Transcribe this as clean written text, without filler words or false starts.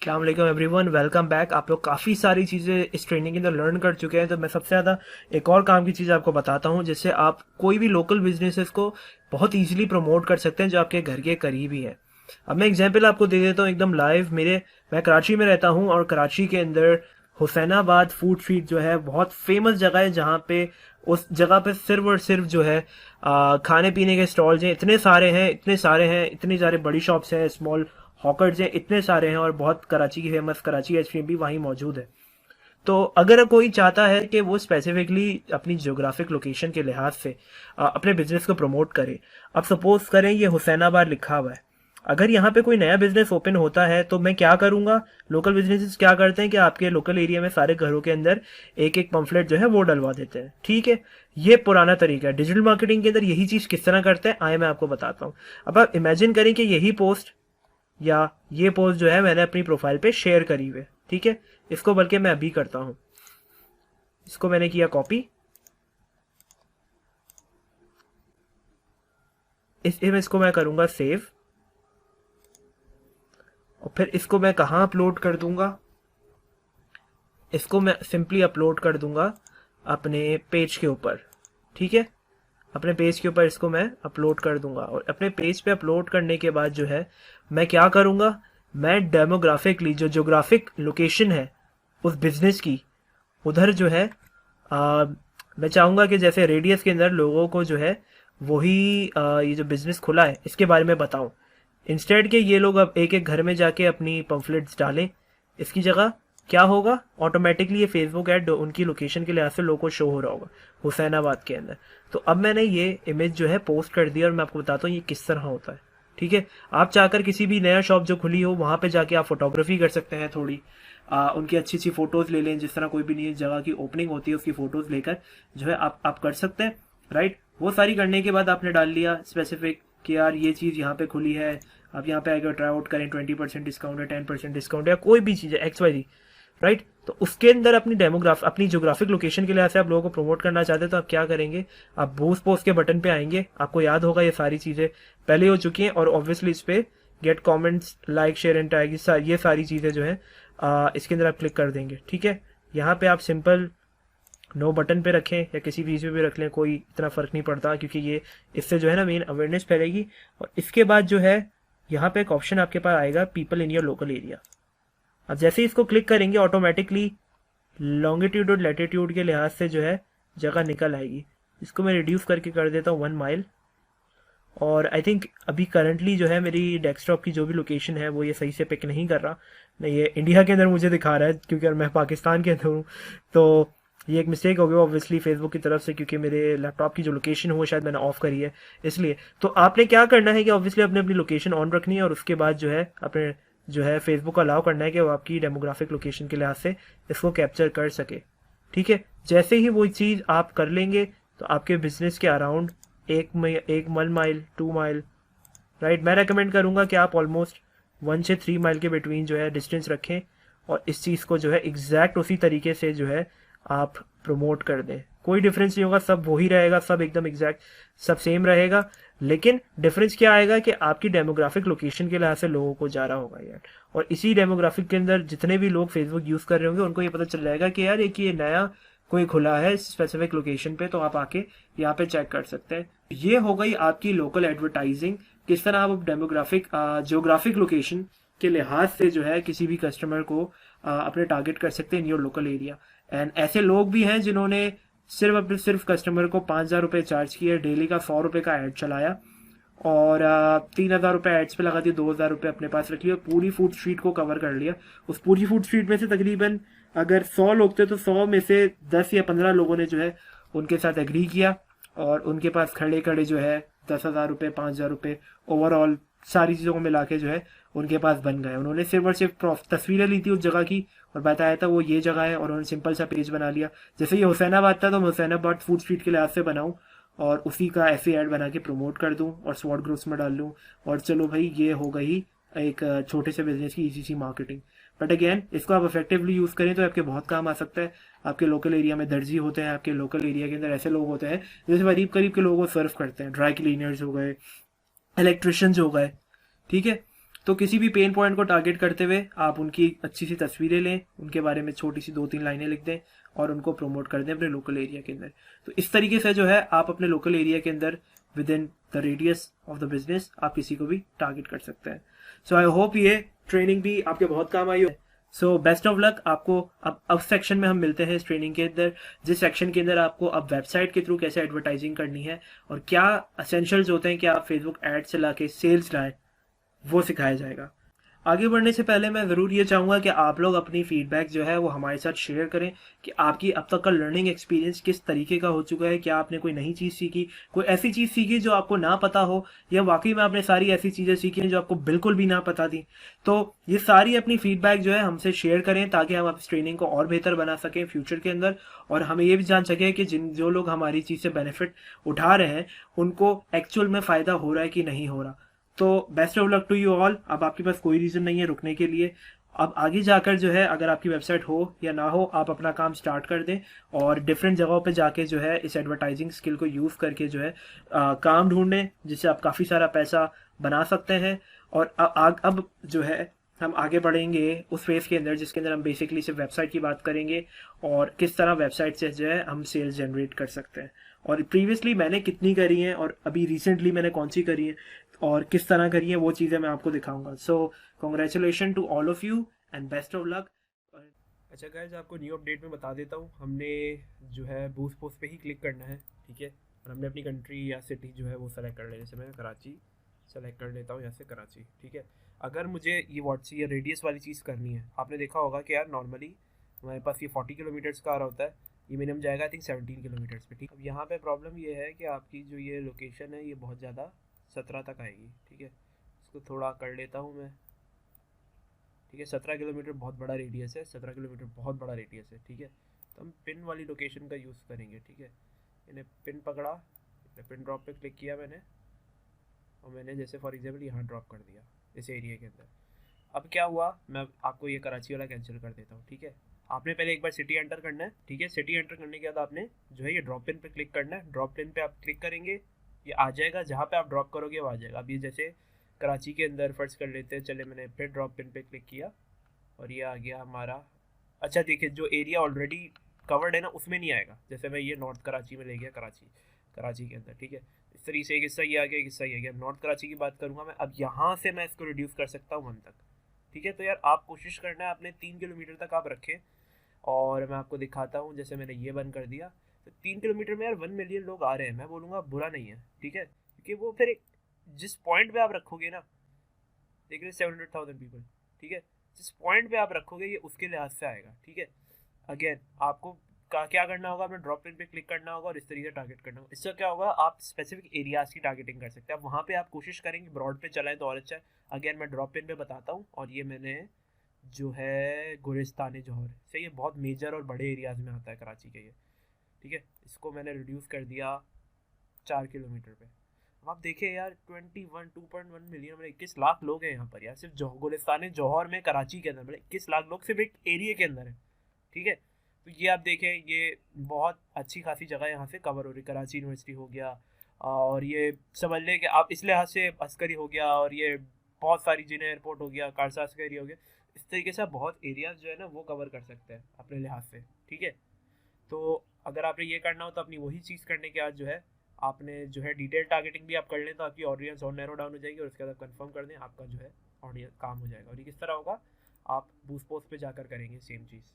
अस्सलाम वालेकुम everyone, welcome back. आप लोग काफ़ी सारी चीज़ें इस ट्रेनिंग के अंदर लर्न कर चुके हैं, तो मैं सबसे ज़्यादा एक और काम की चीज़ आपको बताता हूँ जिससे आप कोई भी लोकल बिजनेसेस को बहुत ईजिली प्रमोट कर सकते हैं जो आपके घर के करीब ही है। अब मैं एग्जांपल आपको दे देता हूँ एकदम लाइव। मैं कराची में रहता हूँ और कराची के अंदर हुसैनाबाद फूड स्ट्रीट जो है बहुत फेमस जगह है, जहाँ पे उस जगह पे सिर्फ और सिर्फ जो है खाने पीने के स्टॉल्स हैं, इतने सारे बड़ी शॉप्स हैं, स्मॉल हॉकर्स हैं, इतने सारे हैं, और बहुत कराची की फेमस कराची आइसक्रीम भी वहीं मौजूद है। तो अगर कोई चाहता है कि वो स्पेसिफिकली अपनी जियोग्राफिक लोकेशन के लिहाज से अपने बिजनेस को प्रमोट करे, अब सपोज करें ये हुसैनाबाद लिखा हुआ है, अगर यहाँ पे कोई नया बिजनेस ओपन होता है तो मैं क्या करूंगा, लोकल बिजनेसेस क्या करते हैं कि आपके लोकल एरिया में सारे घरों के अंदर एक एक पंफलेट जो है वो डलवा देते हैं। ठीक है, ये पुराना तरीका है। डिजिटल मार्केटिंग के अंदर यही चीज किस तरह करते हैं आए मैं आपको बताता हूँ। अब आप इमेजिन करें कि यही पोस्ट या ये पोस्ट जो है मैंने अपनी प्रोफाइल पे शेयर करी हुई है। ठीक है, इसको बल्कि मैं अभी करता हूं, इसको मैंने किया कॉपी, इसको मैं करूंगा सेव, और फिर इसको मैं कहां अपलोड कर दूंगा, इसको मैं सिंपली अपलोड कर दूंगा अपने पेज के ऊपर। ठीक है, अपने पेज के ऊपर इसको मैं अपलोड कर दूंगा, और अपने पेज पे अपलोड करने के बाद जो है मैं क्या करूंगा, मैं डेमोग्राफिकली जो ज्योग्राफिक लोकेशन है उस बिजनेस की, उधर जो है मैं चाहूंगा कि जैसे रेडियस के अंदर लोगों को जो है वही ये जो बिजनेस खुला है इसके बारे में बताऊं, इंस्टेड के ये लोग अब एक एक घर में जाके अपनी पंफलेट्स डालें। इसकी जगह क्या होगा, ऑटोमेटिकली ये फेसबुक ऐड उनकी लोकेशन के लिहाज से लोगों को शो हो रहा होगा हुसैनाबाद के अंदर। तो अब मैंने ये इमेज जो है पोस्ट कर दी और मैं आपको बताता हूँ ये किस तरह होता है। ठीक है, आप चाहकर किसी भी नया शॉप जो खुली हो वहां पे जाके आप फोटोग्राफी कर सकते हैं, थोड़ी उनकी अच्छी अच्छी फोटोज ले लें, जिस तरह कोई भी नई जगह की ओपनिंग होती है उसकी फोटोज लेकर जो है आप कर सकते हैं। राइट, वो सारी करने के बाद आपने डाल लिया स्पेसिफिक कि यार ये चीज़ यहाँ पे खुली है, आप यहाँ पे आकर ट्राई आउट करें, 20% डिस्काउंट है, 10% डिस्काउंट है, या कोई भी चीज़ है एक्स वाई जी। राइट, तो उसके अंदर अपनी जोग्राफिक लोकेशन के लिहाज से आप लोगों को प्रमोट करना चाहते हैं तो आप क्या करेंगे, आप बूस्ट पोस्ट के बटन पे आएंगे। आपको याद होगा ये सारी चीज़ें पहले हो चुकी हैं, और ऑब्वियसली इस पे get comments, like, share and tag, ये सारी चीज़ें जो है इसके अंदर आप क्लिक कर देंगे। ठीक है, यहाँ पे आप सिंपल नो बटन पे रखें या किसी भी चीज़ पे भी रख लें, कोई इतना फ़र्क नहीं पड़ता, क्योंकि ये इससे जो है ना मेन अवेयरनेस फैलेगी। और इसके बाद जो है यहाँ पे एक ऑप्शन आपके पास आएगा, people in your local area. अब जैसे ही इसको क्लिक करेंगे ऑटोमेटिकली लॉन्गिट्यूड और लैटिट्यूड के लिहाज से जो है जगह निकल आएगी। इसको मैं रिड्यूस करके कर देता हूँ 1 माइल, और आई थिंक अभी करंटली जो है मेरी डेस्कटॉप की जो भी लोकेशन है वो ये सही से पिक नहीं कर रहा, नहीं ये इंडिया के अंदर मुझे दिखा रहा है क्योंकि मैं पाकिस्तान के अंदर हूँ। तो ये एक मिस्टेक हो गया ऑब्वियसली फेसबुक की तरफ से, क्योंकि मेरे लैपटॉप की जो लोकेशन है वो शायद मैंने ऑफ करी है इसलिए। तो आपने क्या करना है कि ऑब्वियसली अपने अपनी लोकेशन ऑन रखनी है, और उसके बाद जो है अपने जो है फेसबुक को अलाउ करना है कि वो आपकी डेमोग्राफिक लोकेशन के लिहाज से इसको कैप्चर कर सके। ठीक है, जैसे ही वो चीज़ आप कर लेंगे तो आपके बिजनेस के अराउंड 1 माइल 2 माइल, राइट, मैं रेकमेंड करूंगा कि आप ऑलमोस्ट 1 से 3 माइल के बिटवीन जो है डिस्टेंस रखें, और इस चीज़ को जो है एग्जैक्ट उसी तरीके से जो है आप प्रमोट कर दें। कोई डिफरेंस नहीं होगा, सब वही रहेगा, सब एकदम एग्जैक्ट, सब सेम रहेगा, लेकिन डिफरेंस क्या आएगा कि आपकी डेमोग्राफिक लोकेशन के लिहाज से लोगों को जा रहा होगा यार, और इसी डेमोग्राफिक के अंदर जितने भी लोग फेसबुक यूज़ कर रहे होंगे उनको ये पता चल जाएगा कि यार एक ये नया कोई खुला है स्पेसिफिक लोकेशन पे, तो आप आके यहाँ पे चेक कर सकते हैं। ये हो गई आपकी लोकल एडवर्टाइजिंग, किस तरह आप डेमोग्राफिक जियोग्राफिक लोकेशन के लिहाज से जो है किसी भी कस्टमर को अपने टारगेट कर सकते हैं in your local area. And ऐसे लोग भी हैं जिन्होंने सिर्फ कस्टमर को 5,000 रुपये चार्ज किए, डेली का 100 रुपये का एड चलाया, और 3,000 रुपये एड्स पे लगा दिए, 2,000 रुपये अपने पास रख लिया, पूरी फूड स्ट्रीट को कवर कर लिया। उस पूरी फूड स्ट्रीट में से तकरीबन अगर 100 लोग थे तो 100 में से 10 या 15 लोगों ने जो है उनके साथ एग्री किया, और उनके पास खड़े खड़े जो है 10,000 रुपये, 5,000 रुपये ओवरऑल सारी चीज़ों को मिला के जो है उनके पास बन गए। उन्होंने सिर्फ और सिर्फ तस्वीरें ली थी उस जगह की और बताया था वो ये जगह है, और उन्होंने सिंपल सा पेज बना लिया। जैसे ये हुसैनाबाद था तो मैं हुसैनाबाद फूड स्ट्रीट के लिहाज से बनाऊँ और उसी का ऐसे ऐड बना के प्रमोट कर दूं और स्वॉट ग्रुप्स में डाल लूं, और चलो भाई ये हो गई एक छोटे से बिजनेस की इजी सी मार्केटिंग। बट अगेन इसको आप इफेक्टिवली यूज़ करें तो आपके बहुत काम आ सकता है। आपके लोकल एरिया में दर्जी होते हैं, आपके लोकल एरिया के अंदर ऐसे लोग होते हैं जैसे करीब करीब के लोगों को सर्व करते हैं, ड्राई क्लीनर्स हो गए, इलेक्ट्रिशियंस हो गए। ठीक है, तो किसी भी पेन पॉइंट को टारगेट करते हुए आप उनकी अच्छी सी तस्वीरें लें, उनके बारे में छोटी सी 2-3 लाइनें लिख दें और उनको प्रमोट कर दें अपने लोकल एरिया के अंदर। तो इस तरीके से जो है आप अपने लोकल एरिया के अंदर with in the radius of the business आप किसी को भी टारगेट कर सकते हैं। सो आई होप ये ट्रेनिंग भी आपके बहुत काम आई हो। सो बेस्ट ऑफ लक आपको। अब सेक्शन में हम मिलते हैं इस ट्रेनिंग के अंदर, जिस सेक्शन के अंदर आपको अब वेबसाइट के थ्रू कैसे एडवर्टाइजिंग करनी है और क्या असेंशियल्स होते हैं कि आप फेसबुक एड चला के सेल्स लाएं, वो सिखाया जाएगा। आगे बढ़ने से पहले मैं ज़रूर ये चाहूँगा कि आप लोग अपनी फीडबैक जो है वो हमारे साथ शेयर करें कि आपकी अब तक का लर्निंग एक्सपीरियंस किस तरीके का हो चुका है। क्या आपने कोई नई चीज़ सीखी, कोई ऐसी चीज़ सीखी जो आपको ना पता हो, या वाकई में आपने सारी ऐसी चीज़ें सीखी हैं जो आपको बिल्कुल भी ना पता थी। तो ये सारी अपनी फीडबैक जो है हमसे शेयर करें ताकि हम इस ट्रेनिंग को और बेहतर बना सकें फ्यूचर के अंदर, और हमें ये भी जान सकें कि जो लोग हमारी चीज़ से बेनिफिट उठा रहे हैं उनको एक्चुअल में फ़ायदा हो रहा है कि नहीं हो रहा। तो best of luck to you all. अब आपके पास कोई रीज़न नहीं है रुकने के लिए। अब आगे जाकर जो है अगर आपकी वेबसाइट हो या ना हो, आप अपना काम स्टार्ट कर दें और डिफरेंट जगहों पे जाके जो है इस एडवर्टाइजिंग स्किल को यूज़ करके जो है काम ढूंढें जिससे आप काफ़ी सारा पैसा बना सकते हैं। और अब जो है हम आगे बढ़ेंगे उस फेज़ के अंदर जिसके अंदर हम बेसिकली सिर्फ वेबसाइट की बात करेंगे और किस तरह वेबसाइट से जो है हम सेल्स जनरेट कर सकते हैं, और प्रीवियसली मैंने कितनी करी हैं और अभी रिसेंटली मैंने कौन सी करी है और किस तरह करी है, वो चीज़ें मैं आपको दिखाऊंगा। So congratulation to all of you and best of luck. अच्छा गाइस, आपको न्यू अपडेट में बता देता हूँ, हमने जो है बूस्ट पोस्ट पे ही क्लिक करना है, ठीक है। और हमने अपनी कंट्री या सिटी जो है वो सेलेक्ट कर लेने से, मैं कराची सेलेक्ट कर लेता हूँ यहाँ से, कराची, ठीक है। अगर मुझे ये व्हाट्सएप या रेडियस वाली चीज़ करनी है, आपने देखा होगा कि यार नॉर्मली हमारे पास ये 40 किलोमीटर्स का आ रहा होता है, ये मिनिमम जाएगा आई थिंक 17 किलोमीटर्स पे, ठीक। अब यहाँ पे प्रॉब्लम ये है कि आपकी जो ये लोकेशन है ये बहुत ज़्यादा 17 तक आएगी, ठीक है। इसको थोड़ा कर लेता हूँ मैं, ठीक है। 17 किलोमीटर बहुत बड़ा रेडियस है, 17 किलोमीटर बहुत बड़ा रेडियस है, ठीक है। तो हम पिन वाली लोकेशन का यूज़ करेंगे, ठीक है। इन्हें पिन पकड़ा, पिन ड्रॉप पे क्लिक किया मैंने, और मैंने जैसे फॉर एग्जाम्पल यहाँ ड्रॉप कर दिया इस एरिया के अंदर। अब क्या हुआ, मैं आपको ये कराची वाला कैंसिल कर देता हूँ, ठीक है। आपने पहले एक बार सिटी एंटर करना है, ठीक है। सिटी एंटर करने के बाद आपने जो है ये ड्रॉप पिन पे क्लिक करना है। ड्रॉप पिन पे आप क्लिक करेंगे, ये आ जाएगा, जहाँ पे आप ड्रॉप करोगे वो आ जाएगा। अब ये जैसे कराची के अंदर फर्ज कर लेते हैं, चले मैंने फिर ड्रॉप पिन पे क्लिक किया और ये आ गया हमारा। अच्छा देखिए, जो एरिया ऑलरेडी कवर्ड है ना उसमें नहीं आएगा, जैसे मैं ये नॉर्थ कराची में ले गया, कराची के अंदर, ठीक है। इस तरीके से एक हिस्सा ये आ गया, एक हिस्सा ये आ गया। नॉर्थ कराची की बात करूँगा मैं, अब यहाँ से मैं इसको रिड्यूस कर सकता हूँ 1 तक, ठीक है। तो यार आप कोशिश करना है अपने 3 किलोमीटर तक आप रखें, और मैं आपको दिखाता हूँ। जैसे मैंने ये बंद कर दिया तो 3 किलोमीटर में यार 1 मिलियन लोग आ रहे हैं, मैं बोलूँगा बुरा नहीं है, ठीक है। क्योंकि वो फिर एक जिस पॉइंट पे आप रखोगे ना, देख रहे 700,000 पीपल, ठीक है, जिस पॉइंट पे आप रखोगे ये उसके लिहाज से आएगा, ठीक है। अगेन आपको क्या करना होगा, अपने ड्रॉप पिन पे क्लिक करना होगा और इस तरीके से टारगेट करना होगा। इससे क्या होगा, आप स्पेसिफिक एरियाज की टारगेटिंग कर सकते हैं। अब वहाँ पे आप कोशिश करेंगे ब्रॉड पे चलाएं तो और अच्छा है। अगेन मैं ड्रॉप पिन पे बताता हूँ, और ये मैंने जो है गुलिस्तान जौहर से, ये बहुत मेजर और बड़े एरियाज में आता है कराची के ये, ठीक है। इसको मैंने रिड्यूस कर दिया 4 किलोमीटर पे। अब आप देखें यार 2.1 मिलियन, मतलब 21 लाख लोग हैं यहाँ पर यार, सिर्फ गुलिस्तान जौहर में, कराची के अंदर, मतलब 21 लाख लोग सिर्फ एक एरिया के अंदर है, ठीक है। तो ये आप देखें, ये बहुत अच्छी खासी जगह यहाँ से कवर हो रही। कराची यूनिवर्सिटी हो गया, और ये समझ लें कि आप इस लिहाज से अस्करी हो गया, और ये बहुत सारी जिन्हें एयरपोर्ट हो गया, कारसा अस्करी हो गया, इस तरीके से आप बहुत एरियाज जो है ना वो कवर कर सकते हैं अपने लिहाज से, ठीक है। तो अगर आपने ये करना हो तो अपनी वही चीज़ करने के बाद जो है आपने जो है डिटेल टारगेटिंग भी आप कर लें तो आपकी ऑडियंस और नैरो डाउन हो जाएगी, और उसके बाद आप कंफर्म कर दें, आपका जो है ऑडियंस काम हो जाएगा। और ये किस तरह होगा, आप बूस्ट पोस्ट पे जाकर करेंगे सेम चीज़।